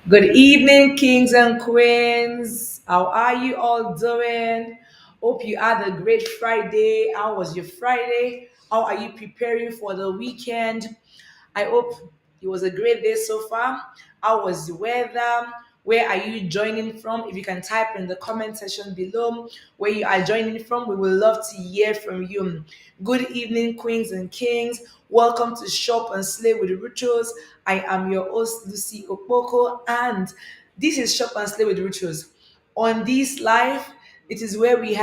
Good evening, kings and queens. How are you all doing? Hope you had a great Friday. How was your Friday? How are you preparing for the weekend? I hope it was a great day so far. How was the weather? Where are you joining from? If you can type in the comment section below where you are joining from, we would love to hear from you. Good evening, queens and kings. Welcome to Shop and Slay with Ruutos. I am your host, Lucy Okpoko, and this is Shop and Slay with Ruutos. On this live, it is where we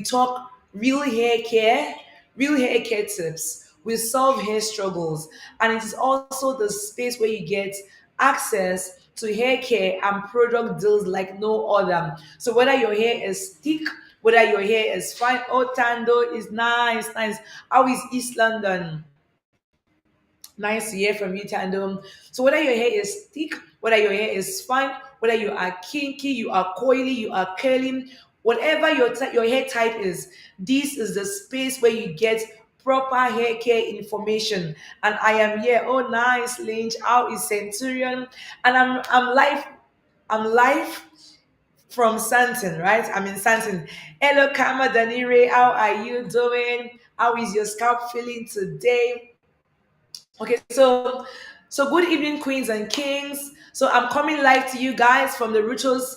talk real hair care tips. We solve hair struggles, and it is also the space where you get access to hair care and product deals like no other. So whether your hair is thick, whether your hair is fine, oh Tando is nice, nice. How is East London? Nice to hear from you, Tandem. So whether your hair is thick, whether your hair is fine, whether you are kinky, you are coily, you are curling, whatever your hair type is, this is the space where you get proper hair care information. And I am here. Oh, nice, Lynch. How is Centurion? And I'm live from Santon, right? I'm in Santon. Hello, Kama Danire. How are you doing? How is your scalp feeling today? Okay, so good evening, queens and kings. So I'm coming live to you guys from the Ruutos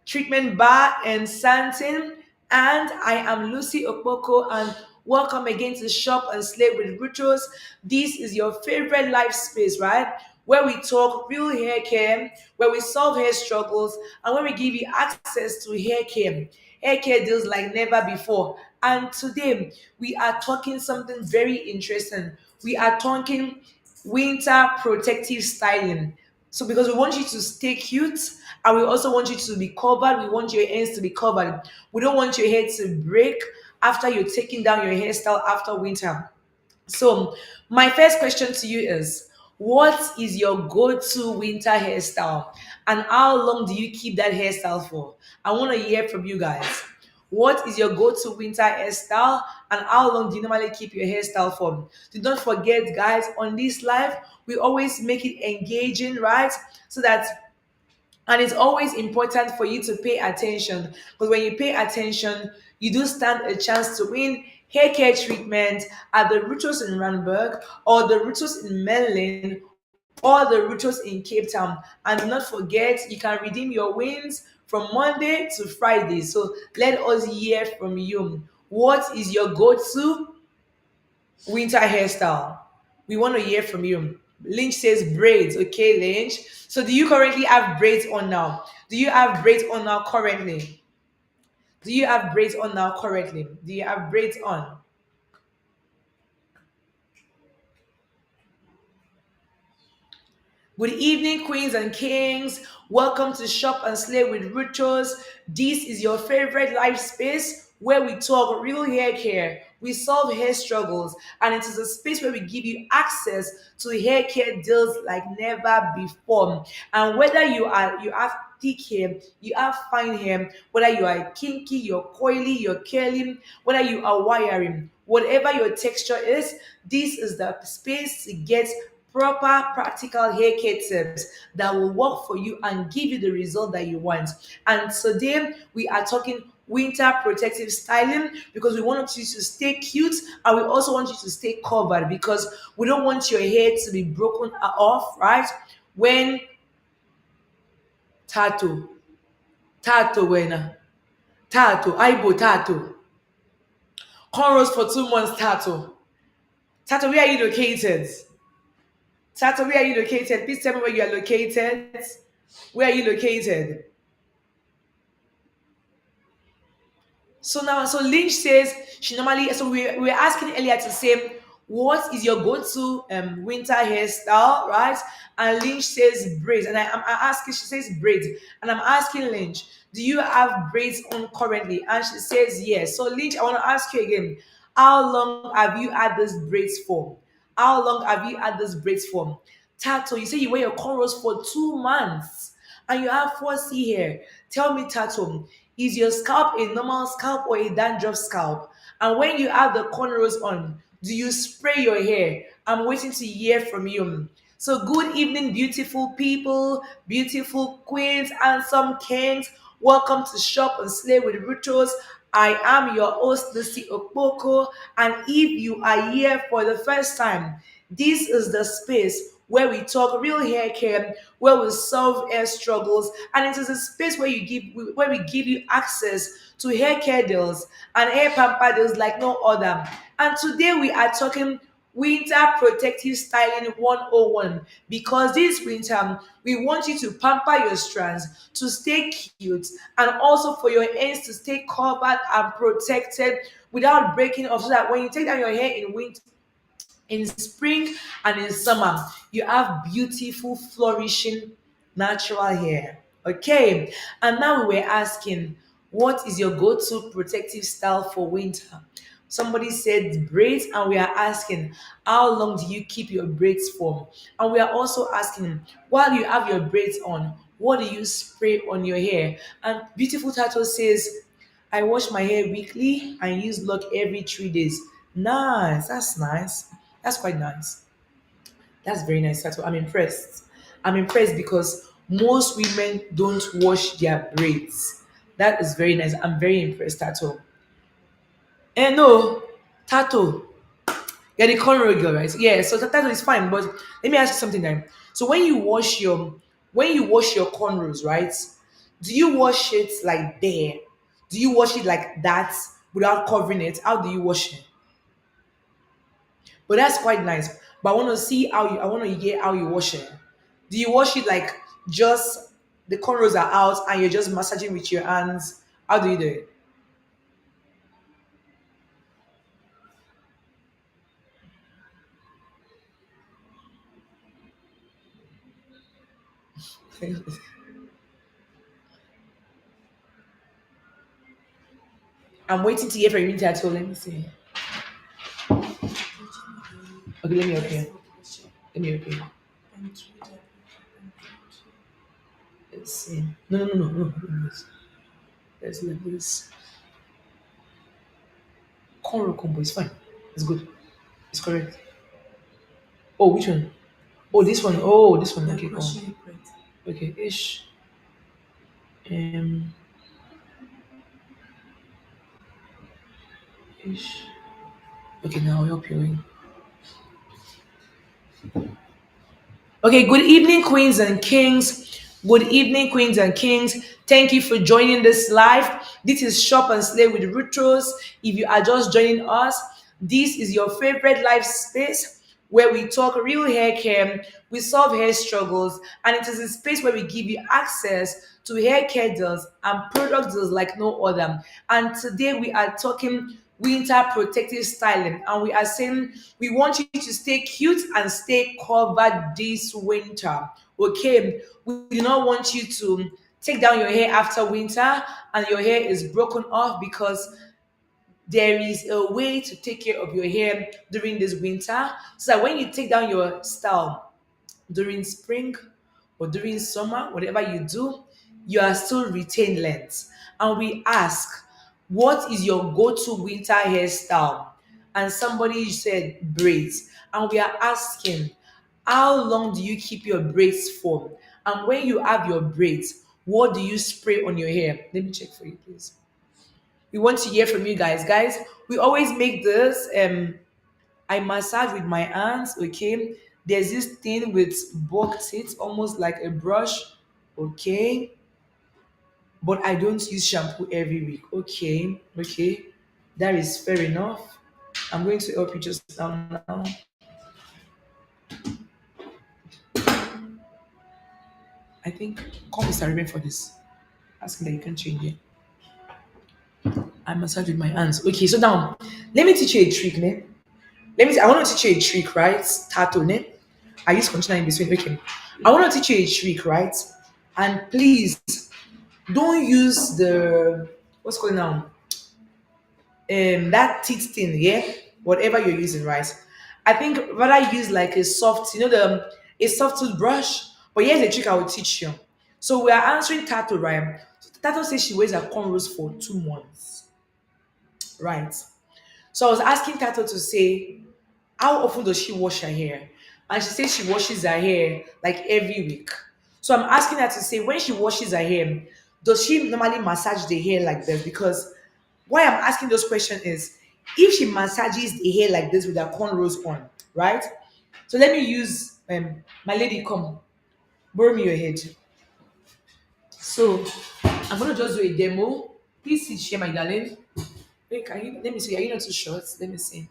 Treatment Bar in Santon, and I am Lucy Okpoko, and welcome again to Shop and Slay with Ruutos. This is your favorite life space, right? Where we talk real hair care, where we solve hair struggles, and where we give you access to hair care deals like never before. And today we are talking something very interesting. We are talking winter protective styling. So because we want you to stay cute and we also want you to be covered, we want your ends to be covered. We don't want your hair to break after you're taking down your hairstyle after winter. So, my first question to you is what is your go to winter hairstyle? And how long do you keep that hairstyle for? I want to hear from you guys. What is your go to winter hairstyle? And how long do you normally keep your hairstyle for? Do not forget, guys, on this live, we always make it engaging, right? So that and it's always important for you to pay attention because when you pay attention, you do stand a chance to win hair care treatment at the Ruutos in Randburg or the Ruutos in Merlin or the Ruutos in Cape Town. And do not forget, you can redeem your wins from Monday to Friday. So let us hear from you. What is your go-to winter hairstyle? We want to hear from you. Lynch says braids. Okay, Lynch. So do you currently have braids on now? Do you have braids on now currently? Do you have braids on now currently? Do you have braids on? Good evening, queens and kings. Welcome to Shop and Slay with Ruutos. This is your favorite life space where we talk real hair care, we solve hair struggles, and it is a space where we give you access to hair care deals like never before. And whether you have thick hair, you have fine hair, whether you are kinky, you're coily, you're curly, whether you are wiring, whatever your texture is, this is the space to get proper practical hair care tips that will work for you and give you the result that you want. And today we are talking winter protective styling because we want you to stay cute and we also want you to stay covered because we don't want your hair to be broken off, right? When tattoo, tattoo, when tattoo, aibo tattoo, cornrows for 2 months, tattoo. Tattoo, where are you located? Tato, where are you located? Please tell me where you are located. Where are you located? So now, so Lynch says she normally. So we were asking earlier to say what is your go-to winter hairstyle, right? And Lynch says braids, and I'm asking. She says braids, and I'm asking Lynch, do you have braids on currently? And she says yes. So Lynch, I want to ask you again. How long have you had these braids for? How long have you had these braids for? Tato, you say you wear your cornrows for 2 months and you have 4C hair. Tell me, Tato, is your scalp a normal scalp or a dandruff scalp? And when you have the cornrows on, do you spray your hair? I'm waiting to hear from you. So, good evening, beautiful people, beautiful queens, and some kings. Welcome to Shop and Slay with Ruutos. I am your host, Lucy Okpoko, and if you are here for the first time, this is the space where we talk real hair care, where we solve hair struggles, and it is a space where we give you access to hair care deals and hair pamper deals like no other. And today we are talking winter protective styling 101 because this winter we want you to pamper your strands to stay cute and also for your ends to stay covered and protected without breaking off so that when you take down your hair in winter, in spring and in summer, you have beautiful, flourishing, natural hair. Okay. And now we were asking, what is your go-to protective style for winter? Somebody said braids, and we are asking, how long do you keep your braids for? And we are also asking, while you have your braids on, what do you spray on your hair? And beautiful Tato says, I wash my hair weekly and use lock every 3 days. Nice. That's nice. That's quite nice. That's very nice, Tato. I'm impressed. I'm impressed because most women don't wash their braids. That is very nice. I'm very impressed, Tato. And no, Tato, you're the cornrow girl, right? Yeah, so Tato is fine. But let me ask you something then. So when you wash your cornrows, right? Do you wash it like there? Do you wash it like that without covering it? How do you wash it? But that's quite nice. But I want to hear how you wash it. Do you wash it like just the cornrows are out and you're just massaging with your hands? How do you do it? I'm waiting to hear from you, Tattoo. Let me see. Okay, let me open. Let me open. Let's see. No, no, no, no, no. Let's let this. Cornrow combo is fine. It's good. It's correct. Oh, which one? Oh, this one. Oh, this one. Okay, oh. Okay, ish. Um, ish. Okay, now I'll help you. Okay, good evening, queens and kings. Good evening, queens and kings. Thank you for joining this live. This is Shop and Slay with Ruutos. If you are just joining us, this is your favorite live space where we talk real hair care, we solve hair struggles, and it is a space where we give you access to hair care deals and product deals like no other. And today we are talking winter protective styling, and we are saying we want you to stay cute and stay covered this winter. Okay, we do not want you to take down your hair after winter and your hair is broken off because there is a way to take care of your hair during this winter so that when you take down your style during spring or during summer, whatever you do, you are still retain length. And we ask, what is your go-to winter hairstyle? And somebody said braids. And we are asking, how long do you keep your braids for? And when you have your braids, what do you spray on your hair? Let me check for you, please. We want to hear from you guys. Guys, we always make this I massage with my hands, okay? There's this thing with bucked it, almost like a brush, okay? But I don't use shampoo every week, okay? Okay, that is fair enough. I'm going to help you just now. I think call Mr. Ruben for this. Ask him that you can change it. I massage with my hands. Okay, so now let me teach you a trick, ne? I want to teach you a trick, right? Tato, ne? I use container in between. Okay. I want to teach you a trick, right? And please don't use the what's going on? That teeth thing, yeah? Whatever you're using, right? I think rather use like a soft, a soft toothbrush. But here's a trick I will teach you. So we are answering Tato, right? So Tato says she wears her cornrows for 2 months, right? So I was asking Tato to say, how often does she wash her hair? And she says she washes her hair like every week. So I'm asking her to say when she washes her hair, does she normally massage the hair like this? Because why I'm asking those questions is if she massages the hair like this with her cornrows on, right? So let me use my lady, come, borrow me your head. So I'm gonna just do a demo. Please sit here, my darling. Wait, can you let me see? Are you not too short? Let me see.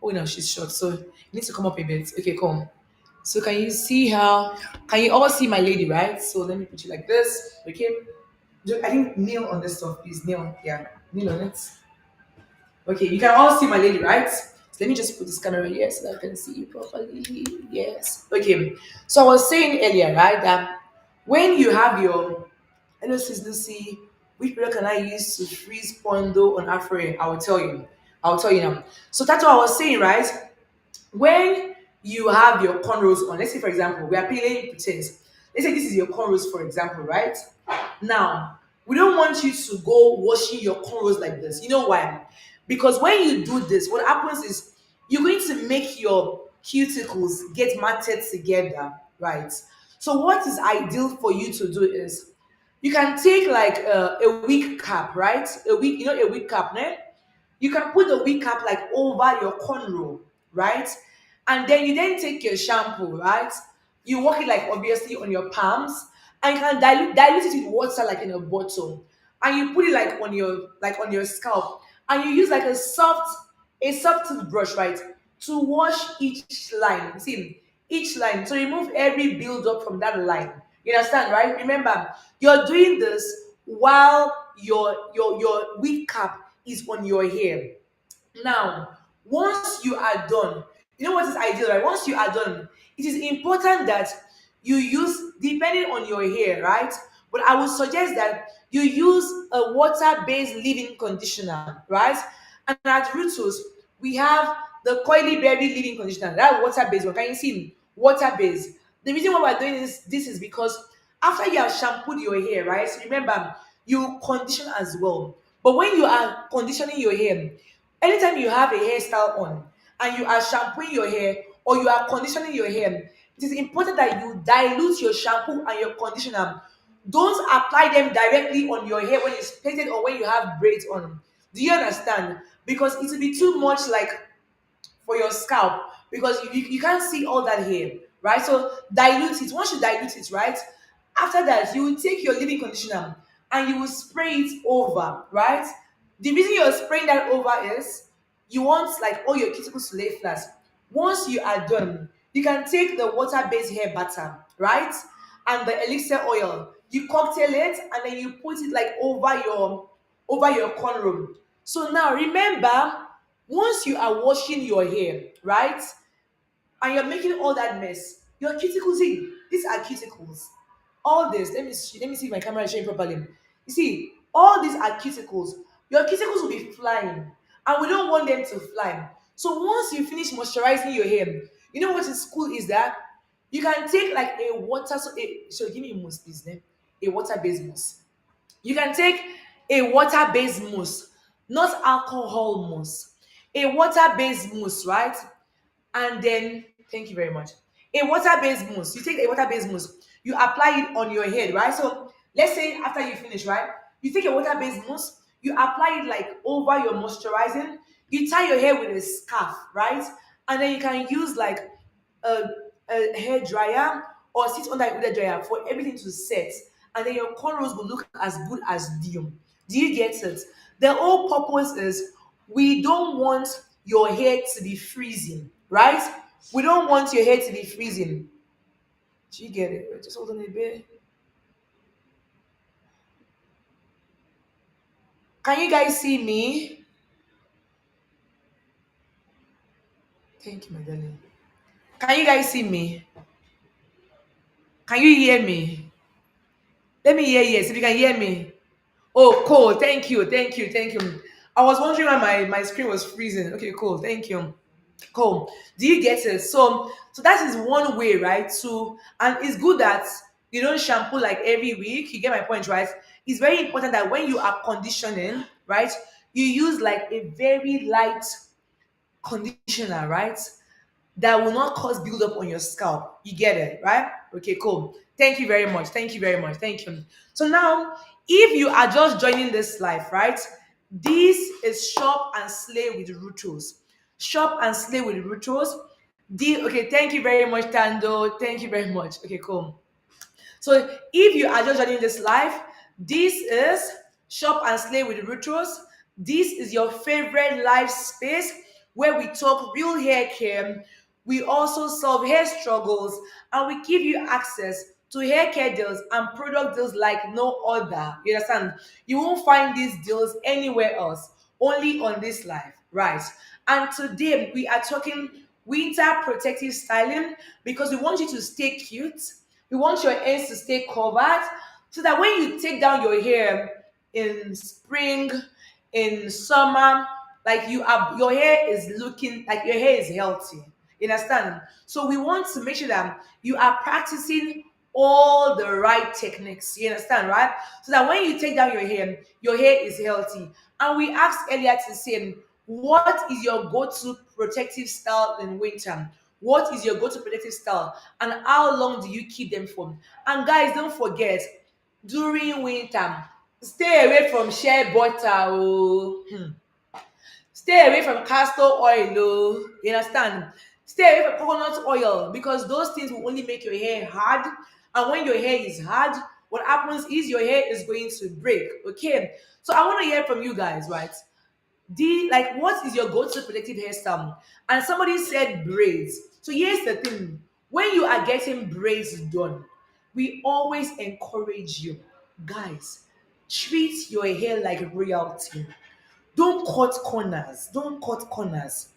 Oh no, she's short. So you need to come up a bit. Okay, come. So can you see how? Can you all see my lady, right? So let me put you like this. Okay. I think kneel on this stuff, please. Kneel. Yeah, kneel on it. Okay, you can all see my lady, right? So let me just put this camera here so that I can see you properly. Yes. Okay. So I was saying earlier, right, that when you have your hello sis Lucy, which product can I use to freeze pondo on Afro hair? I will tell you. I'll tell you now. So that's what I was saying, right? When you have your cornrows on, let's say for example, we are playing pretend. Let's say this is your cornrows, for example, right? Now, we don't want you to go washing your cornrows like this. You know why? Because when you do this, what happens is you're going to make your cuticles get matted together, right? So, what is ideal for you to do is you can take like a wig cap, right? A wig, you know, a wig cap, ne? You can put the wig cap like over your cornrow, right? And then you then take your shampoo, right? You work it like obviously on your palms, and you can dilute it with water like in a bottle, and you put it like on your scalp, and you use like a soft toothbrush, right, to wash each line. See, each line to remove every build up from that line. You understand, right? Remember, you're doing this while your wig cap is on your hair. Now, once you are done, you know what is ideal, right? Once you are done, it is important that you use, depending on your hair, right? But I would suggest that you use a water-based leave-in conditioner, right? And at Ruutos, we have the Coily Berry leave-in conditioner. That water-based one. Can you see? Water-based. The reason why we're doing this is because after you have shampooed your hair, right? So remember, you condition as well. But when you are conditioning your hair, anytime you have a hairstyle on and you are shampooing your hair or you are conditioning your hair, it is important that you dilute your shampoo and your conditioner. Don't apply them directly on your hair when it's plaited or when you have braids on. Do you understand? Because it will be too much like for your scalp because you can't see all that hair, right? So dilute it. Once you dilute it, right? After that, you will take your leave-in conditioner and you will spray it over, right? The reason you're spraying that over is you want like all your cuticles to lay flat. Once you are done, you can take the water-based hair butter, right? And the elixir oil. You cocktail it and then you put it like over your cornrow. So now remember, once you are washing your hair, right, and you're making all that mess, your cuticles in. These are cuticles. All this, let me see if my camera is showing properly. You see, all these are cuticles. Your cuticles will be flying, and we don't want them to fly. So once you finish moisturizing your hair, you know what is cool is that you can take like a water. So give me a mousse, please. A water-based mousse. You can take a water-based mousse, not alcohol mousse. A water-based mousse, right? And then thank you very much. A water-based mousse. You take a water-based mousse, you apply it on your head, right? So let's say after you finish, right? You take a water-based mousse, you apply it like over your moisturizing, you tie your hair with a scarf, right? And then you can use like a, a hair dryer or sit under a hair dryer for everything to set. And then your cornrows will look as good as new. Do you get it? The whole purpose is we don't want your hair to be freezing, right? We don't want your hair to be freezing. Do you get it? Wait, just hold on a bit. Can you guys see me? Thank you, my darling. Can you guys see me? Can you hear me? Let me hear yes. If you can hear me. Oh, cool. Thank you. Thank you. Thank you. I was wondering why my screen was freezing. Okay, cool. Thank you. Cool. Do you get it? So that is one way, right? To and it's good that you don't shampoo like every week. You get my point, right? It's very important that when you are conditioning, right, you use like a very light conditioner, right? That will not cause buildup on your scalp. You get it, right? Okay, cool. Thank you very much. Thank you very much. Thank you. So now, if you are just joining this life, right? This is Shop and Slay with Ruutos. Shop and Slay with Ruutos. Okay, thank you very much, Tando. Thank you very much. Okay, cool. So if you are just joining this live, this is Shop and Slay with Ruutos. This is your favorite live space where we talk real hair care. We also solve hair struggles and we give you access to hair care deals and product deals like no other. You understand? You won't find these deals anywhere else, only on this live, right? And today we are talking winter protective styling because we want you to stay cute, we want your ends to stay covered so that when you take down your hair in spring, in summer, like your hair is looking like your hair is healthy. You understand? So we want to make sure that you are practicing all the right techniques. You understand, right? So that when you take down your hair is healthy. And we asked earlier to say, what is your go-to protective style in winter? What is your go-to protective style? And how long do you keep them for? And guys, don't forget, during winter, stay away from shea butter. Oh. Stay away from castor oil. Oh. You understand? Stay away from coconut oil because those things will only make your hair hard. And when your hair is hard, what happens is your hair is going to break. Okay. So I want to hear from you guys, right? What is your go-to protective hairstyle? And somebody said braids. So here's the thing: when you are getting braids done, we always encourage you, guys, treat your hair like royalty. Don't cut corners. Don't cut corners.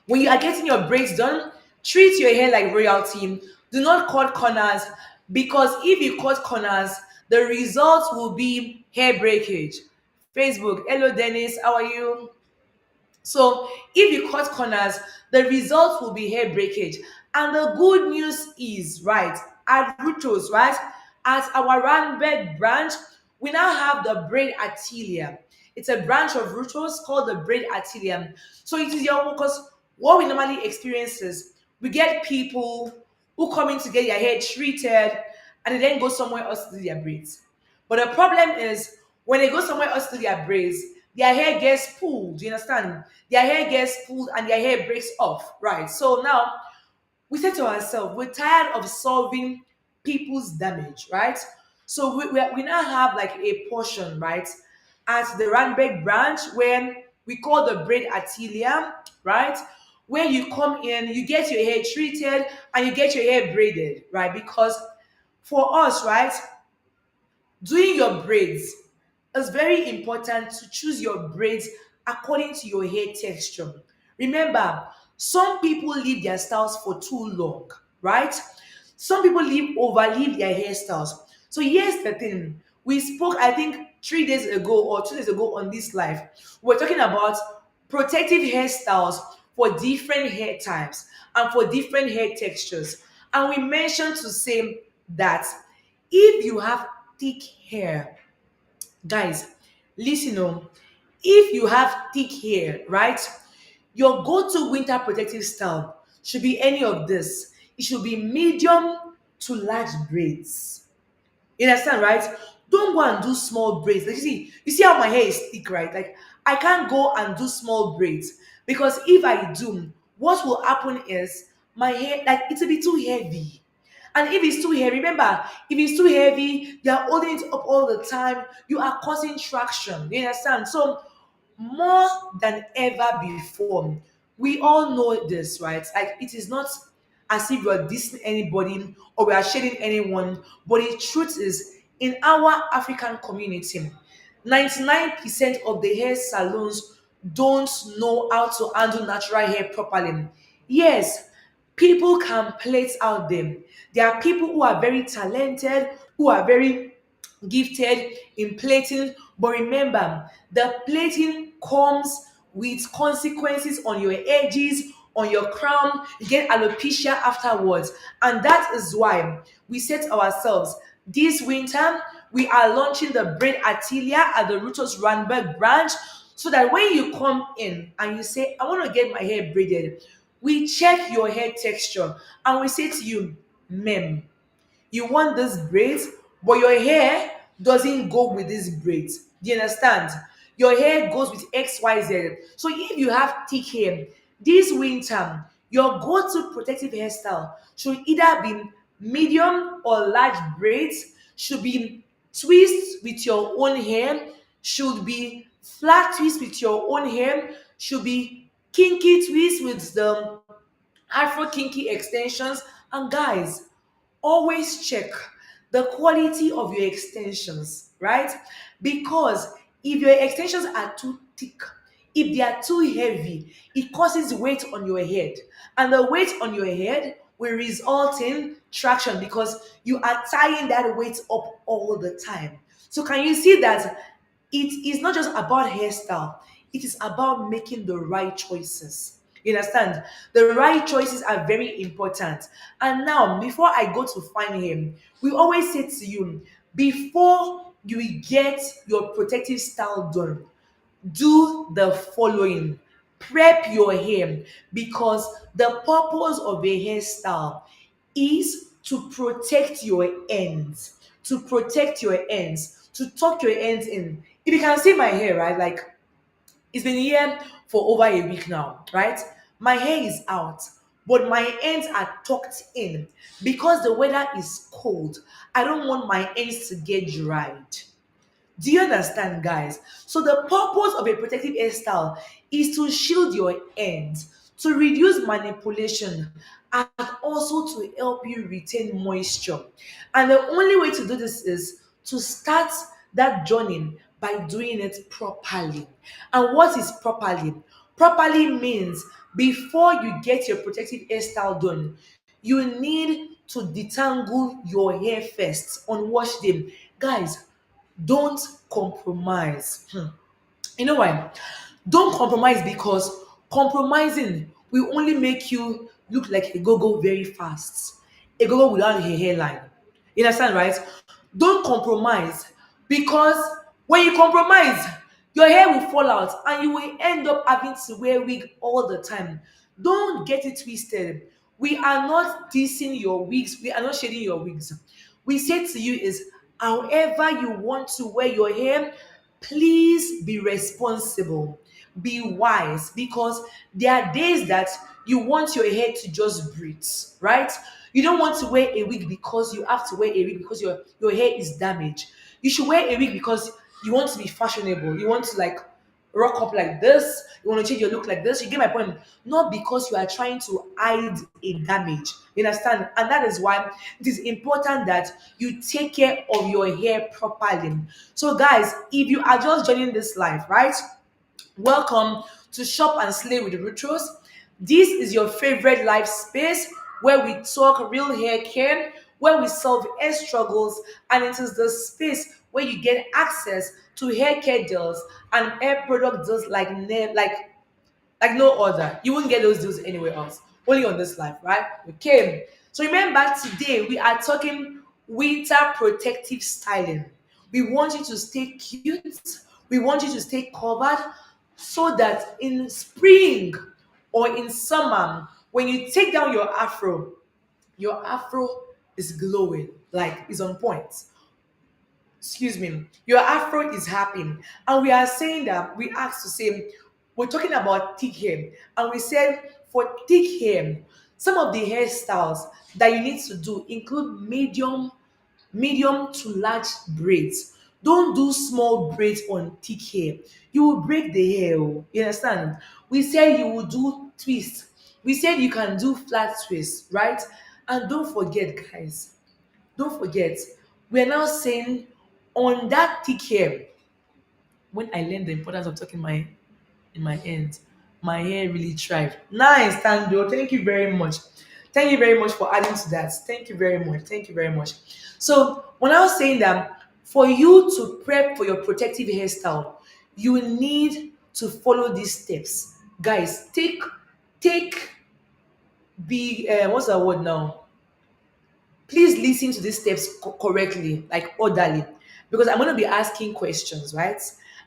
When you are getting your braids done, treat your hair like royalty. Do not cut corners because if you cut corners, the result will be hair breakage. Facebook, hello Dennis, how are you? So if you cut corners, the result will be hair breakage. And the good news is, right, at Ruutos, right, at our Randburg branch, we now have the braid atelier. It's a branch of Ruutos called the braid atelier. So it is your because what we normally experience is we get people who come in to get their hair treated and they then go somewhere else to do their braids. But the problem is when they go somewhere else to do their braids, their hair gets pulled. You understand? Their hair gets pulled and their hair breaks off. Right. So now we said to ourselves, we're tired of solving people's damage, right? So we now have like a portion, right, at the Randburg branch where we call the braid atelier, right? Where you come in, you get your hair treated and you get your hair braided, right? Because for us, right, doing your braids, it's very important to choose your braids according to your hair texture. Remember, some people leave their styles for too long, right? Some people overleave their hairstyles. So here's the thing. We spoke, I think, 3 days ago or 2 days ago on this live. We're talking about protective hairstyles for different hair types and for different hair textures. And we mentioned to say that if you have thick hair, guys, listen oh, if you have thick hair, right, your go-to winter protective style should be any of this. It should be medium to large braids. You understand, right? Don't go and do small braids. Like you see how my hair is thick, right? Like I can't go and do small braids because if I do, what will happen is my hair, like it's a bit too heavy. And if it's too heavy, remember, if it's too heavy, you're holding it up all the time, you are causing traction. You understand? So more than ever before, we all know this, right? Like it is not as if we're dissing anybody or we are shading anyone, but the truth is, in our African community, 99% of the hair salons don't know how to handle natural hair properly. Yes, people can plait out them. There are people who are very talented, who are very gifted in plating, but remember, the plating comes with consequences on your edges, on your crown. You get alopecia afterwards, and that is why we set ourselves this winter. We are launching the braid atelier at the Ruutos Randburg branch so that when you come in and you say, I want to get my hair braided, we check your hair texture and we say to you, ma'am, you want this braids, but your hair doesn't go with these braids. Do you understand? Your hair goes with XYZ. So if you have thick hair, this winter, your go-to protective hairstyle should either be medium or large braids, should be twist with your own hair, should be flat twist with your own hair, should be kinky twist with the Afro kinky extensions. And guys, always check the quality of your extensions, right? Because if your extensions are too thick, if they are too heavy, it causes weight on your head. And the weight on your head will result in traction because you are tying that weight up all the time. So, can you see that it is not just about hairstyle, it is about making the right choices. You understand? The right choices are very important. And now, before I go to find him, we always say to you, before you get your protective style done, do the following. Prep your hair, because the purpose of a hairstyle is to protect your ends, to protect your ends, to tuck your ends in. If you can see my hair, right? Like, it's been here for over a week now, right? My hair is out, but my ends are tucked in because the weather is cold. I don't want my ends to get dried. Do you understand, guys? So the purpose of a protective hairstyle is to shield your ends, to reduce manipulation, and also to help you retain moisture. And the only way to do this is to start that journey by doing it properly. And what is properly? Properly means before you get your protective hairstyle done, you need to detangle your hair first on wash day. Guys, don't compromise. You know why? Don't compromise, because compromising will only make you look like a go-go very fast. A go-go without a hairline. You understand, right? Don't compromise, because when you compromise, your hair will fall out and you will end up having to wear wig all the time. Don't get it twisted. We are not dissing your wigs, we are not shading your wigs. We say to you is, however you want to wear your hair, please be responsible, be wise, because there are days that you want your hair to just breathe, right? You don't want to wear a wig because you have to wear a wig because your hair is damaged. You should wear a wig because you want to be fashionable, you want to like rock up like this, you want to change your look like this. You get my point? Not because you are trying to hide a damage. You understand? And that is why it is important that you take care of your hair properly. So, guys, if you are just joining this life, right? Welcome to Shop and Slay with Ruutos. This is your favorite life space where we talk real hair care, where we solve hair struggles, and it is the space where you get access to hair care deals and hair product deals like no other. You won't get those deals anywhere else. Only on this life, right? Okay. So remember, today we are talking winter protective styling. We want you to stay cute. We want you to stay covered so that in spring or in summer, when you take down your afro is glowing, like it's on point. Excuse me, your afro is happening. And we are saying that we asked to say, we're talking about thick hair. And we said for thick hair, some of the hairstyles that you need to do include medium to large braids. Don't do small braids on thick hair. You will break the hair. Oh. You understand? We said you will do twist. We said you can do flat twist, right? And don't forget, guys, don't forget, we're now saying on that thick hair, when I learned the importance of talking my in my ends, my hair really thrived. Nice, Tando. Thank you very much. Thank you very much for adding to that. Thank you very much. Thank you very much. So when I was saying that for you to prep for your protective hairstyle, you need to follow these steps. Guys, take be what's that word now? Please listen to these steps correctly, like orderly, because I'm going to be asking questions, right?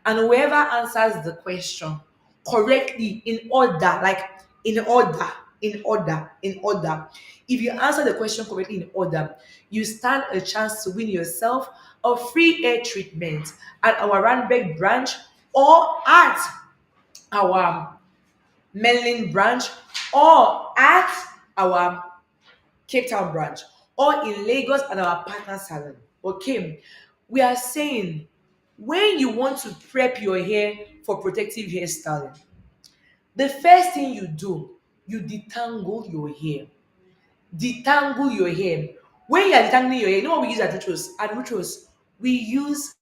and whoever answers the question correctly in order, like in order, in order. If you answer the question correctly in order, you stand a chance to win yourself a free hair treatment at our Randburg branch or at our Menlin branch or at our Cape Town branch or in Lagos at our partner salon. Okay, we are saying when you want to prep your hair for protective hairstyling, the first thing you do, you detangle your hair. Detangle your hair. When you are detangling your hair, you know what we use at Ruutos? At Ruutos, we use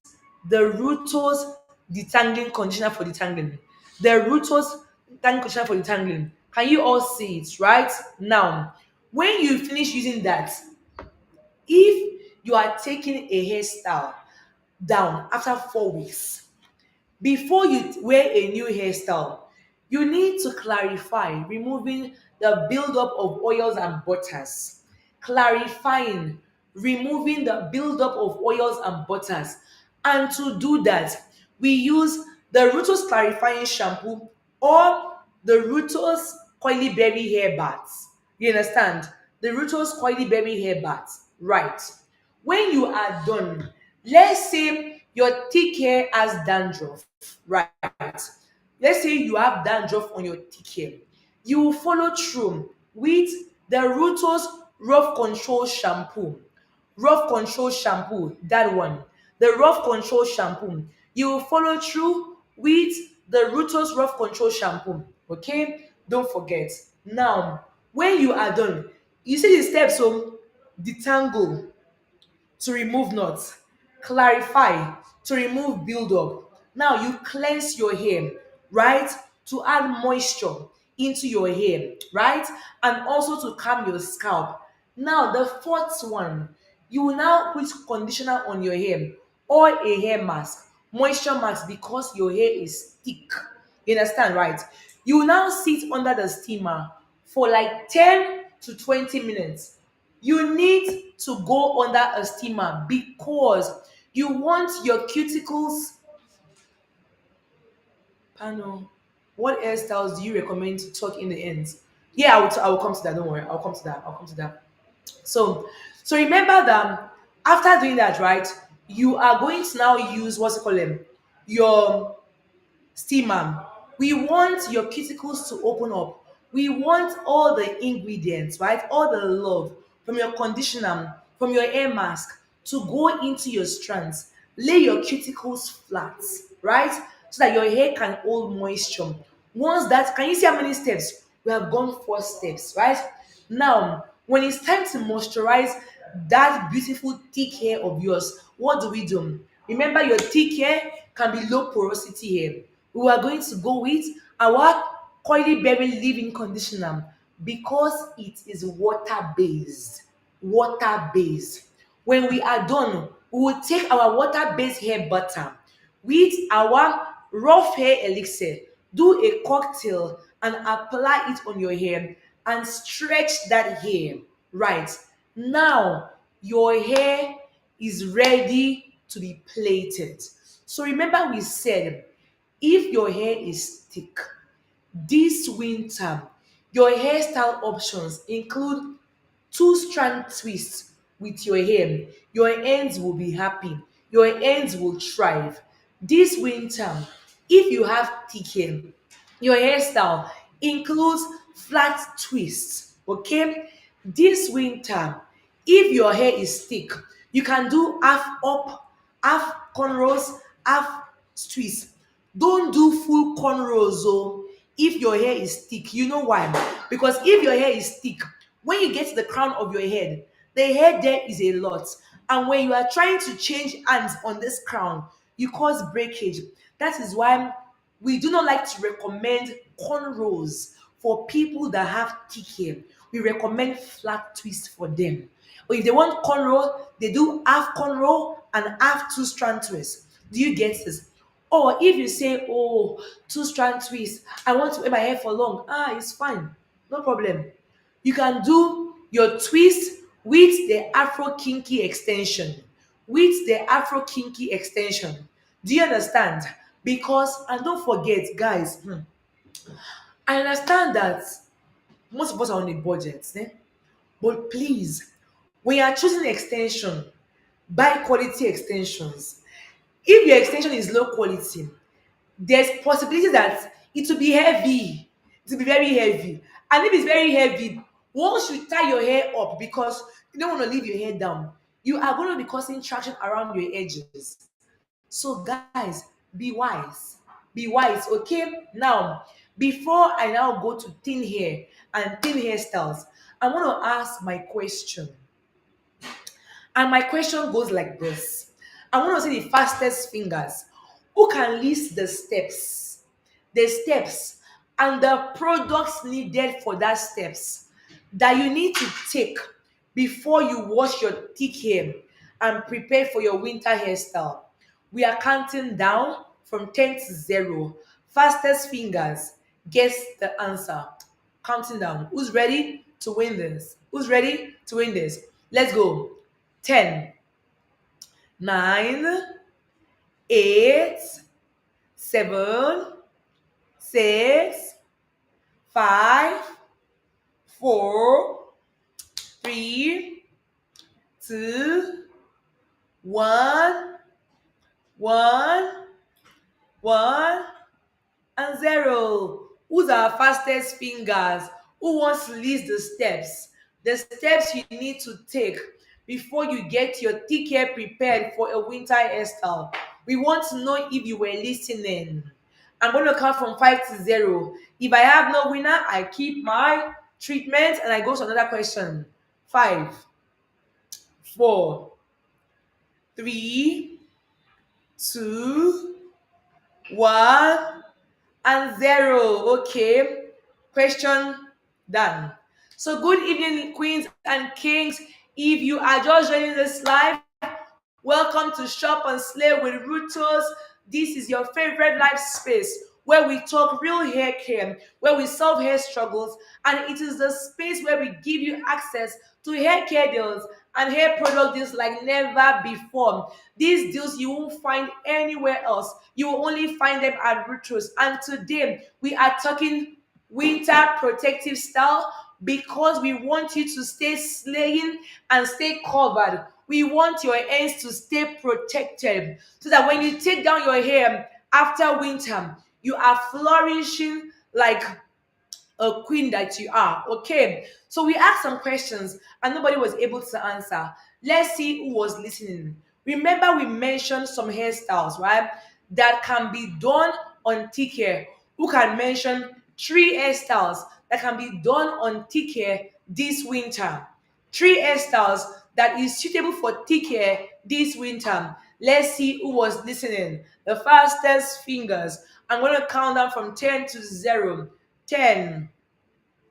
the Ruutos detangling conditioner for detangling. The Ruutos detangling conditioner for detangling. Can you all see it, right? Now, when you finish using that, if you are taking a hairstyle down after 4 weeks, before you wear a new hairstyle, you need to clarify, removing the buildup of oils and butters. Clarifying, removing the buildup of oils and butters. And to do that, we use the Ruutos clarifying shampoo or the Ruutos coily berry hair baths. You understand? The Ruutos coily berry hair baths. Right. When you are done, let's say your thick hair has dandruff, right? Let's say you have dandruff on your thick hair. You will follow through with the Ruutos rough control shampoo. Rough control shampoo, that one. The rough control shampoo. You will follow through with the Ruutos rough control shampoo. Okay? Don't forget. Now, when you are done, you see the steps, so detangle to remove knots, clarify to remove buildup. Now you cleanse your hair, right? To add moisture into your hair, right? And also to calm your scalp. Now the fourth one, you will now put conditioner on your hair or a hair mask, moisture mask, because your hair is thick. You understand, right? You will now sit under the steamer for like 10 to 20 minutes. You need to go under a steamer because you want your cuticles. Panel, what hairstyles do you recommend to tuck in the ends? Yeah, I will come to that. Don't worry, I'll come to that. I'll come to that. So, so remember that after doing that, right, you are going to now use what's it called them, your steamer. We want your cuticles to open up. We want all the ingredients, right? All the love from your conditioner, from your hair mask to go into your strands. Lay your cuticles flat, right? So that your hair can hold moisture. Once that, can you see how many steps? We have gone 4 steps, right? Now, when it's time to moisturize that beautiful thick hair of yours, what do we do? Remember, your thick hair can be low porosity hair. We are going to go with our coily berry leave-in conditioner because it is water based. Water based. When we are done, we will take our water based hair butter with our rough hair elixir, do a cocktail and apply it on your hair and stretch that hair. Right. Now your hair is ready to be plaited. So remember we said if your hair is thick, this winter, your hairstyle options include two strand twists with your hair. Your ends will be happy. Your ends will thrive. This winter, if you have thick hair, your hairstyle includes flat twists. Okay? This winter, if your hair is thick, you can do half up, half cornrows, half twists. Don't do full cornrows oh if your hair is thick. You know why? Because if your hair is thick, when you get to the crown of your head, the hair there is a lot. And when you are trying to change hands on this crown, you cause breakage. That is why we do not like to recommend cornrows for people that have thick hair. We recommend flat twist for them. Or if they want cornrow, they do half cornrow and half two strand twist. Do you get this? Or if you say, oh, two strand twist, I want to wear my hair for long. Ah, it's fine. No problem. You can do your twist with the Afro kinky extension. With the Afro kinky extension. Do you understand? Because, and don't forget, guys, I understand that most of us are on a budget, but please, when you are choosing extension, buy quality extensions. If your extension is low quality, there's possibility that it will be heavy. It will be very heavy. And if it's very heavy, once you tie your hair up because you don't want to leave your hair down, you are going to be causing traction around your edges. So, guys, be wise. Be wise, okay? Now, before I now go to thin hair and thin hairstyles, I want to ask my question. And my question goes like this. I want to see the fastest fingers. Who can list the steps, and the products needed for that steps that you need to take before you wash your thick hair and prepare for your winter hairstyle? We are counting down from 10 to 0. Fastest fingers, guess the answer. Counting down. Who's ready to win this? Who's ready to win this? Let's go. 10, 9, 8, 7, 6, 5, 4, 3, 2, 1, 1, 1, and 0. Who's our fastest fingers? Who wants to list the steps? The steps you need to take before you get your thick hair prepared for a winter hairstyle. We want to know if you were listening. I'm going to count from 5 to 0. If I have no winner, I keep my treatment and I go to another question. 5, 4, 3, 2, 1, and 0. Okay. Question done. So, good evening, queens and kings. If you are just joining this live, welcome to Shop and Slay with Ruutos. This is your favorite live space where we talk real hair care, where we solve hair struggles, and it is the space where we give you access to hair care deals and hair product deals like never before. These deals you won't find anywhere else. You will only find them at Ruutos. And today we are talking winter protective style because we want you to stay slaying and stay covered. We want your ends to stay protected so that when you take down your hair after winter, you are flourishing like a queen that you are. Okay. So we asked some questions and nobody was able to answer. Let's see who was listening. Remember, we mentioned some hairstyles, right? That can be done on thick hair. Who can mention 3 hairstyles that can be done on thick hair this winter? 3 hairstyles that is suitable for thick hair this winter. Let's see who was listening. The fastest fingers. I'm going to count down from 10 to 0. 10,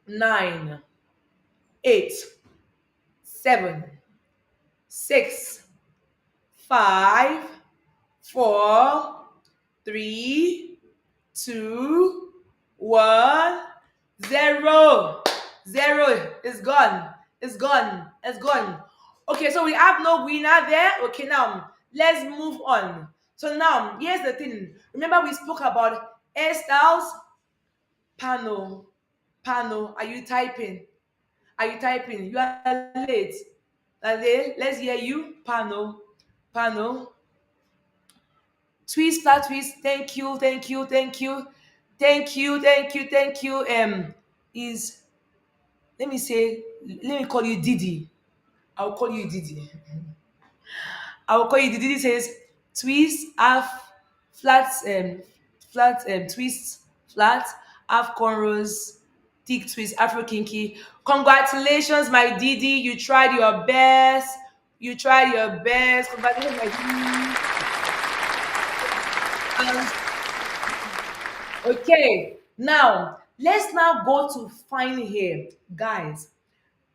9, 8, 7, 6, 5, 4, 3, 2, 1, 0. 0 is gone. It's gone. It's gone. Okay, so we have no winner there. Okay, now let's move on. So now here's the thing. Remember, we spoke about hairstyles. Panel. Panel. Are you typing? Are you typing? You are late. Ade, let's hear you. Panel. Panel. Twist, flat twist. Thank you. Thank you. Thank you. Thank you. Thank you. Thank you. Is let me say, let me call you Didi. I'll call you Didi. I will call you. The Didi says twist, half, flat, twist, flat, half cornrows, thick twist, Afro kinky. Congratulations, my Didi. You tried your best. You tried your best. Congratulations, my Didi. Okay, now let's now go to fine hair, guys.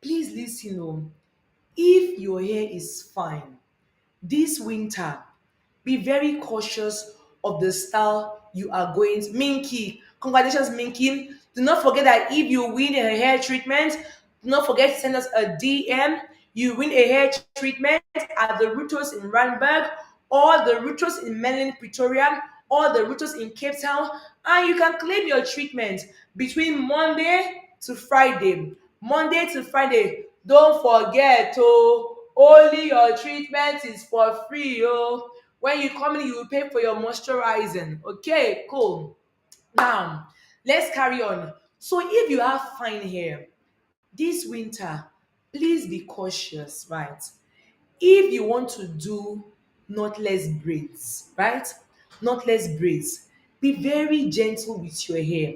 Please listen. Oh, if your hair is fine this winter, be very cautious of the style you are going to. Minky, congratulations, Minky. Do not forget that if you win a hair treatment, do not forget to send us a DM. You win a hair treatment at the Ruutos in Randburg or the Ruutos in Menlyn, Pretoria. all the Ruutos in Cape Town, and you can claim your treatment between Monday to Friday. Monday to Friday. Don't forget, oh, only your treatment is for free, oh. When you come in, you will pay for your moisturizing. Okay, cool. Now, let's carry on. So, if you have fine hair this winter, please be cautious, right? If you want to do knotless braids, right? Knotless braids, be very gentle with your hair.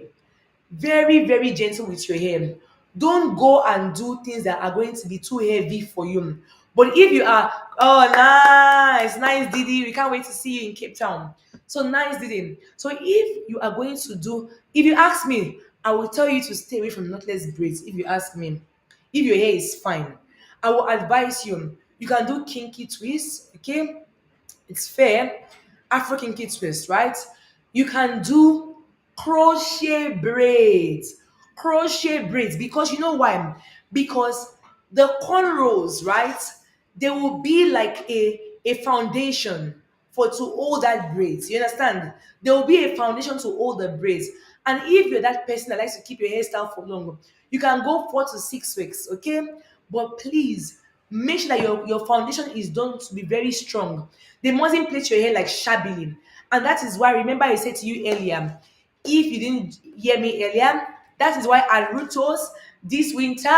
Very, very gentle with your hair. Don't go and do things that are going to be too heavy for you. But if you are, oh, nice, nice, Didi, we can't wait to see you in Cape Town. So nice, Didi. So if you are going to do, if you ask me, I will tell you to stay away from knotless braids. If you ask me, if your hair is fine, I will advise you. You can do kinky twists, okay? It's fair. Afro kinky twist, right? You can do crochet braids. Crochet braids because you know why? Because the cornrows, right? They will be like a foundation for to hold that braids. You understand? There will be a foundation to hold the braids. And if you're that person that likes to keep your hairstyle for long, you can go 4 to 6 weeks, okay? But please make sure that your foundation is done to be very strong. They mustn't plait your hair like shabbily. And that is why, remember I said to you earlier, if you didn't hear me earlier, that is why at Ruutos this winter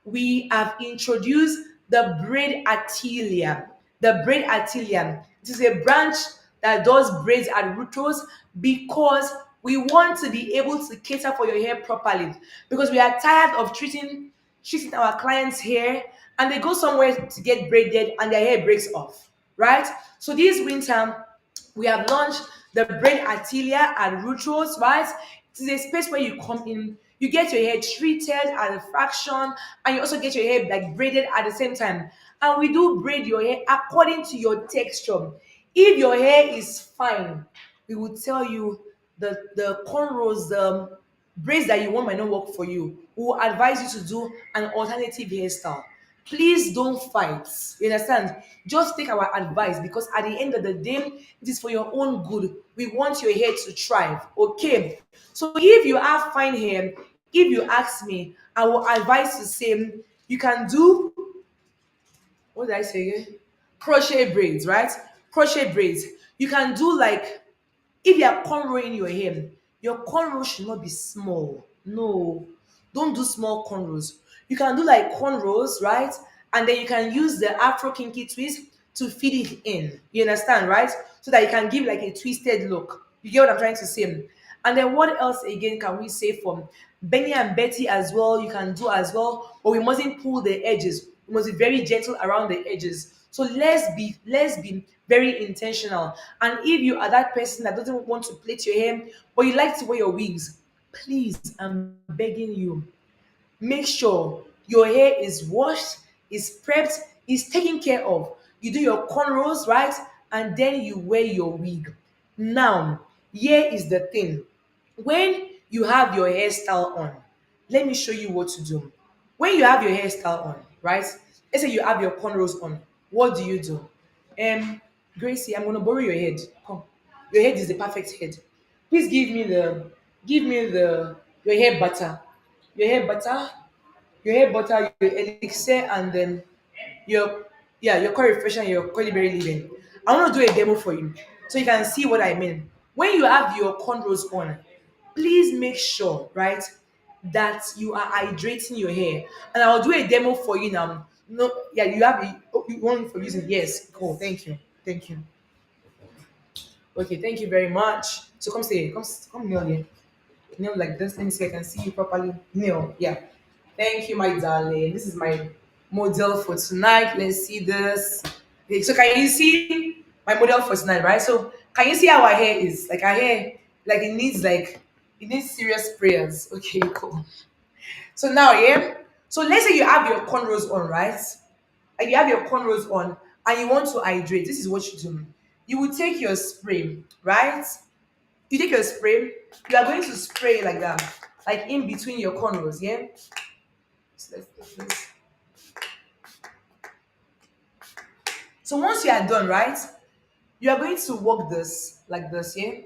we have introduced the braid atelier. The braid atelier. It is a branch that does braids at Ruutos because we want to be able to cater for your hair properly. Because we are tired of treating our clients' hair and they go somewhere to get braided and their hair breaks off, right? So this winter, we have launched the braid atelier at Ruutos, right? It is a space where you come in, you get your hair treated at a fraction, and you also get your hair like braided at the same time. And we do braid your hair according to your texture. If your hair is fine, we will tell you the cornrows, the braids that you want might not work for you. We will advise you to do an alternative hairstyle. Please don't fight. You understand? Just take our advice because at the end of the day, it is for your own good. We want your hair to thrive. Okay. So if you have fine hair, if you ask me, I will advise to say you can do what did I say again? Crochet braids, right? Crochet braids. You can do like if you are cornrowing your hair, your cornrow should not be small. No, don't do small cornrows. You can do like cornrows, right? And then you can use the Afro kinky twist to feed it in. You understand, right? So that you can give like a twisted look. You get what I'm trying to say? And then what else again can we say from Benny and Betty as well? You can do as well, but we mustn't pull the edges. We must be very gentle around the edges. So let's be very intentional. And if you are that person that doesn't want to plait your hair, but you like to wear your wigs, please, I'm begging you, make sure your hair is washed, is prepped, is taken care of. You do your cornrows, right? And then you wear your wig. Now, here is the thing. When you have your hairstyle on, let me show you what to do. When you have your hairstyle on, right? Let's say you have your cornrows on. What do you do? Gracie, I'm gonna borrow your head. Come. Your head is the perfect head. Please give me the your hair butter. Your hair butter, your elixir, and then your your curry fresh and your curly berry leave-in. I want to do a demo for you so you can see what I mean. When you have your cornrows on, please make sure, right, that you are hydrating your hair. And I'll do a demo for you now. No, yeah, you have you want for using yes. Cool, thank you, thank you. Okay, thank you very much. So come say, come kneel here. Kneel like this. Let me see. I can see you properly. Kneel. Yeah. Thank you, my darling. This is my model for tonight. Let's see this. Okay, so can you see my model for tonight, right? So can you see how our hair is? Like our hair, like it needs serious prayers. Okay, cool. So now, yeah. So let's say you have your cornrows on, right? And you have your cornrows on, and you want to hydrate. This is what you do. You will take your spray, right? You take your spray. You are going to spray like that, like in between your cornrows, yeah. So let's do this. So once you are done, right, you are going to work this like this, yeah.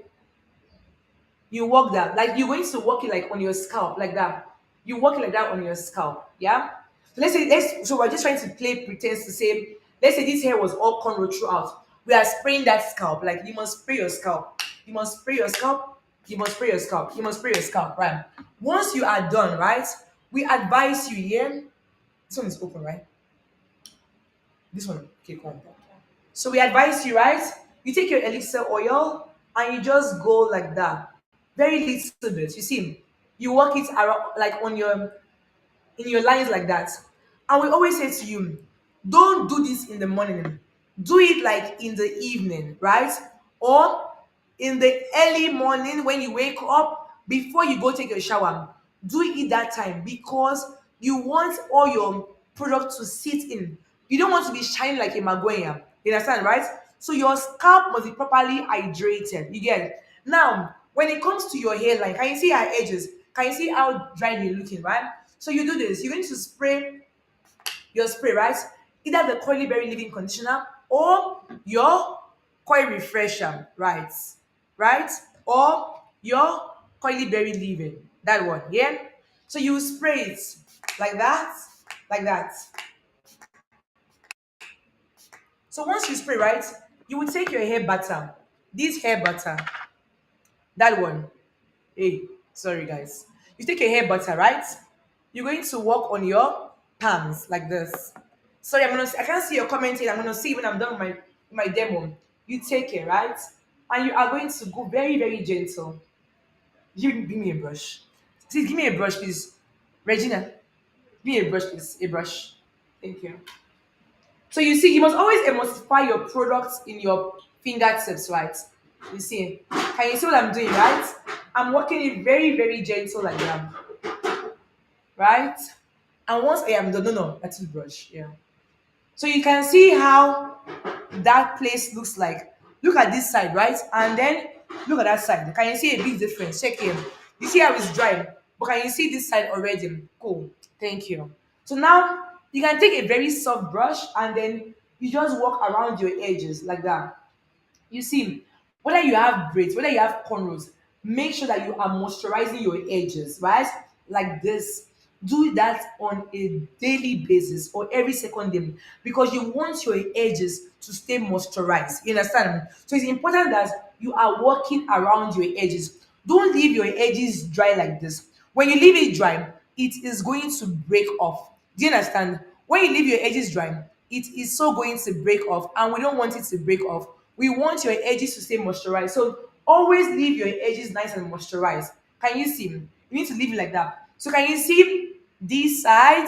You work that, like you're going to work it like on your scalp, like that. You work it like that on your scalp, yeah. So let's say so we're just trying to play pretense to say, let's say this hair was all cornrow throughout. We are spraying that scalp, like you must spray your scalp. You must spray your scalp. You must spray your scalp. You must spray your scalp, right? Once you are done, right? We advise you here. This one is open, right? This one, okay, come. So we advise you, right? You take your elixir oil and you just go like that. Very little bit. You see, you work it around like on your in your lines like that. And we always say to you, don't do this in the morning. Do it like in the evening, right? Or in the early morning when you wake up before you go take your shower. Do it that time because you want all your product to sit in. You don't want to be shining like a magoya. You understand, right? So your scalp must be properly hydrated. You get it? Now, when it comes to your hairline, can you see our edges? Can you see how dry they're looking, right? So you do this. You're going to spray your spray, right? Either the Coily Berry Leave-In Conditioner or your Coil Refresher, right? Right? Or your Coily Berry Leave-In. That one, yeah? So you spray it like that, like that. So once you spray, right, you will take your hair butter, this hair butter, that one. Hey, sorry guys. You take your hair butter, right? You're going to work on your palms like this. Sorry, I can't see your comment here. I'm gonna see when I'm done with my demo. You take it, right? And you are going to go very, very gentle. You give me a brush. Please give me a brush, please. Regina, give me a brush, please. A brush. Thank you. So you see, you must always emulsify your products in your fingertips, right? You see, can you see what I'm doing, right? I'm working it very, very gentle like that, right? And once I am done, no, a toothbrush, yeah. So you can see how that place looks like. Look at this side, right? And then look at that side. Can you see a big difference? Check here. You see how it's dry, but can you see this side already? Cool. Thank you. So now you can take a very soft brush and then you just walk around your edges like that. You see, whether you have braids, whether you have cornrows, make sure that you are moisturizing your edges, right? Like this. Do that on a daily basis or every second day because you want your edges to stay moisturized. You understand? So it's important that you are working around your edges. Don't leave your edges dry like this. When you leave it dry, it is going to break off. Do you understand? When you leave your edges dry, it is so going to break off, and we don't want it to break off. We want your edges to stay moisturized. So always leave your edges nice and moisturized. Can you see? You need to leave it like that. So can you see this side?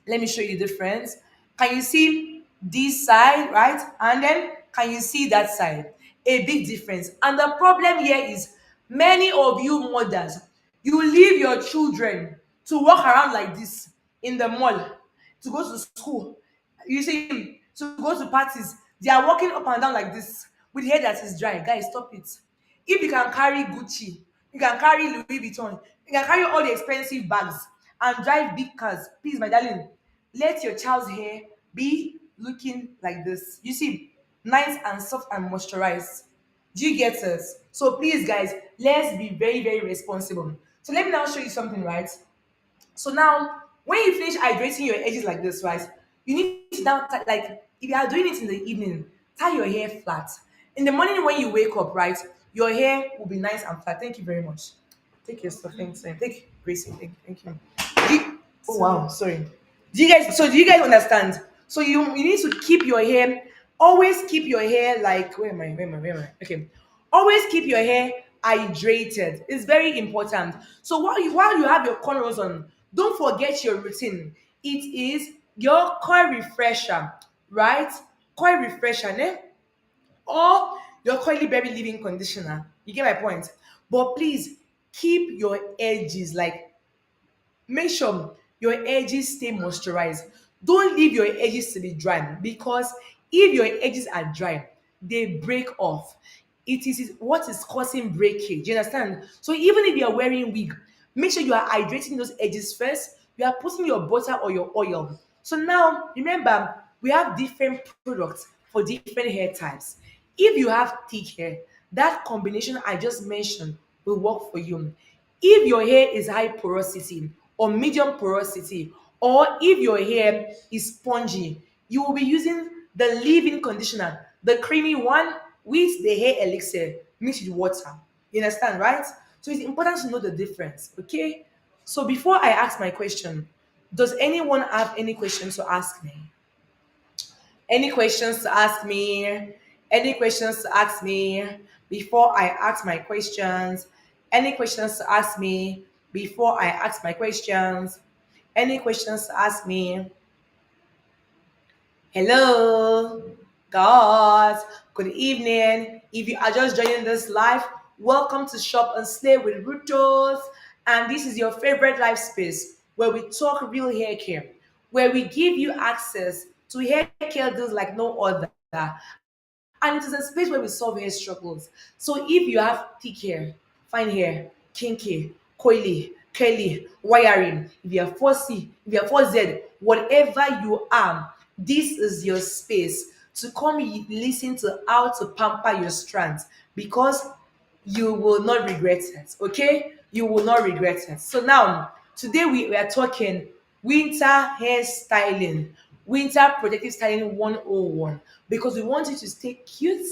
Let me show you the difference. Can you see this side, right? And then can you see that side? A big difference. And the problem here is many of you mothers, you leave your children to walk around like this in the mall, to go to school. You see, to go to parties. They are walking up and down like this with hair that is dry. Guys, stop it. If you can carry Gucci, you can carry Louis Vuitton, you can carry all the expensive bags and drive big cars, please, my darling, let your child's hair be looking like this. You see, nice and soft and moisturized. Do you get it? So please, guys, let's be very, very responsible. So let me now show you something, right? So now, when you finish hydrating your edges like this, right, you need to now like if you are doing it in the evening, tie your hair flat. In the morning when you wake up, right, your hair will be nice and flat. Thank you very much. Take your stuff. Thanks. Take Gracie. Thank you. Oh wow, sorry. Do you guys understand? So you need to keep your hair, always keep your hair like where am I? Okay. Always keep your hair hydrated. It's very important. So while you have your cornrows on, don't forget your routine. It is your coil refresher, right? Coil refresher, eh? Or your Coily Berry Leave-In Conditioner. You get my point? But please keep your edges like make sure your edges stay moisturized. Don't leave your edges to be dry because if your edges are dry, they break off. It is what is causing breakage. You understand? So even if you are wearing wig, make sure you are hydrating those edges first. You are putting your butter or your oil. So now remember, we have different products for different hair types. If you have thick hair, that combination I just mentioned will work for you. If your hair is high porosity or medium porosity, or if your hair is spongy, you will be using the leave-in conditioner, the creamy one with the hair elixir mixed with water. You understand, right? So it's important to know the difference, okay? So before I ask my question, does anyone have any questions to ask me? Any questions to ask me? Any questions to ask me before I ask my questions? Any questions to ask me before I ask my questions? Any questions to ask me? Hello, guys. Good evening. If you are just joining this live, welcome to Shop and Slay with Ruutos. And this is your favorite live space where we talk real hair care, where we give you access to hair care deals like no other. And it is a space where we solve hair struggles. So if you have thick hair, fine hair, kinky, coily, curly, wiring, if you are 4C, if you are 4Z, whatever you are, this is your space to come listen to how to pamper your strands, because you will not regret it. Okay, you will not regret it. So now today we are talking winter hairstyling, winter protective styling 101, because we want you to stay cute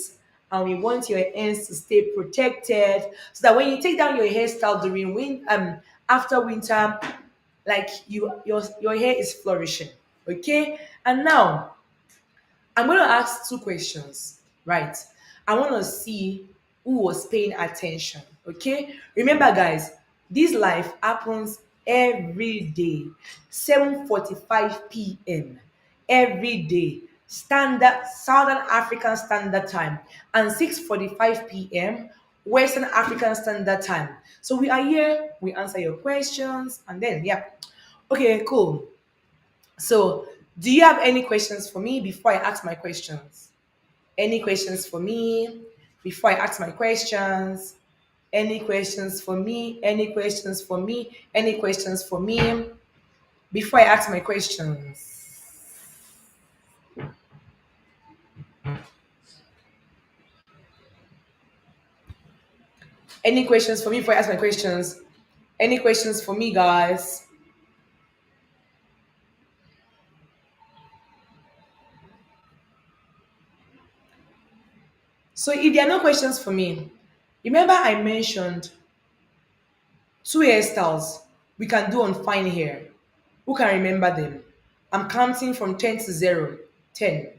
and we want your ends to stay protected, so that when you take down your hairstyle during after winter, like your hair is flourishing. Okay, and now I'm going to ask two questions, right? I want to see who was paying attention. Okay, remember, guys, this life happens every day, 7:45 p.m. every day, standard Southern African Standard Time, and 6:45 p.m. Western African Standard Time. So we are here, we answer your questions, and then yeah. Okay, cool. So, do you have any questions for me before I ask my questions? Any questions for me before I ask my questions? Any questions for me? Any questions for me? Any questions for me before I ask my questions? Any questions for me before I ask my questions? Any questions for me, guys? So, if there are no questions for me, remember I mentioned two hairstyles we can do on fine hair. Who can remember them? I'm counting from 10 to 0. 10,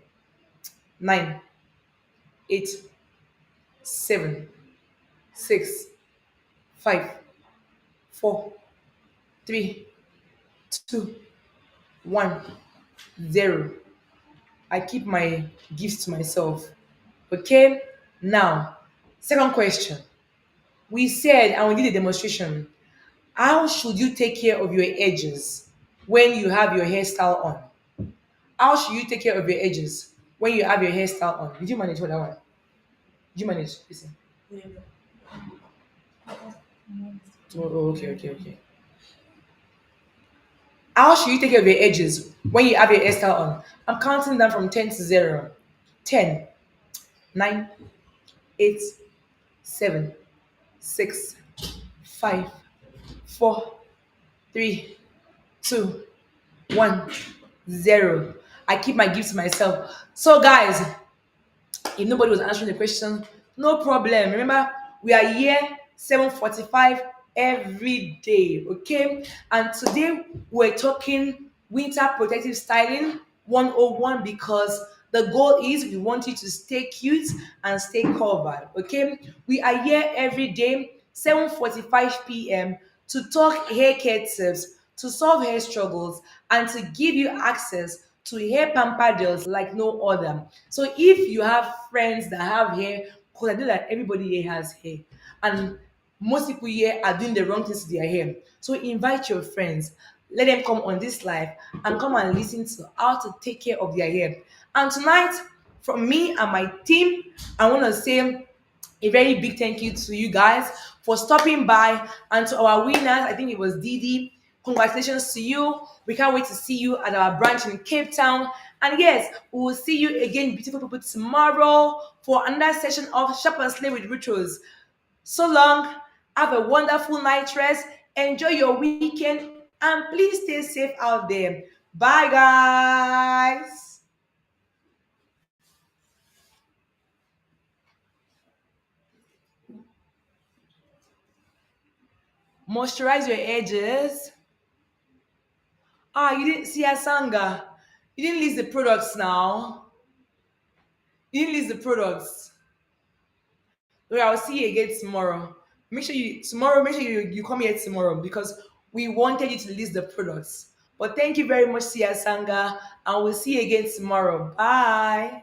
9, 8, 7, 6, 5, 4, 3, 2, 1, 0. I keep my gifts to myself. Okay? Now, second question. We said, and we did a demonstration. How should you take care of your edges when you have your hairstyle on? How should you take care of your edges when you have your hairstyle on? Did you manage for that one? Did you manage? Listen. Oh, okay, okay, okay. How should you take care of your edges when you have your hairstyle on? I'm counting down from 10 to 0. 10, 9, 8, 7, 6, 5, 4, 3, 2, 1, 0. I keep my gifts to myself. So, guys, if nobody was answering the question, no problem. Remember, we are here 7:45 every day, okay? And today we're talking winter protective styling 101, because the goal is we want you to stay cute and stay covered, okay? We are here every day 7:45 p.m. to talk hair care tips, to solve hair struggles, and to give you access to hair pamper deals like no other. So if you have friends that have hair, because I know that everybody here has hair, and most people here are doing the wrong things to their hair. So invite your friends, let them come on this live and come and listen to how to take care of their hair. And tonight, from me and my team, I want to say a very big thank you to you guys for stopping by, and to our winners. I think it was Didi. Congratulations to you. We can't wait to see you at our branch in Cape Town. And yes, we will see you again, beautiful people, tomorrow for another session of Shop and Slay with Ruutos. So long. Have a wonderful night rest. Enjoy your weekend. And please stay safe out there. Bye, guys. Moisturize your edges. Ah, you didn't see Asanga. You didn't list the products now. You didn't list the products. Okay, I'll see you again tomorrow. Make sure you come here tomorrow because we wanted you to list the products. But thank you very much, Sia Sanga, and we'll see you again tomorrow. Bye.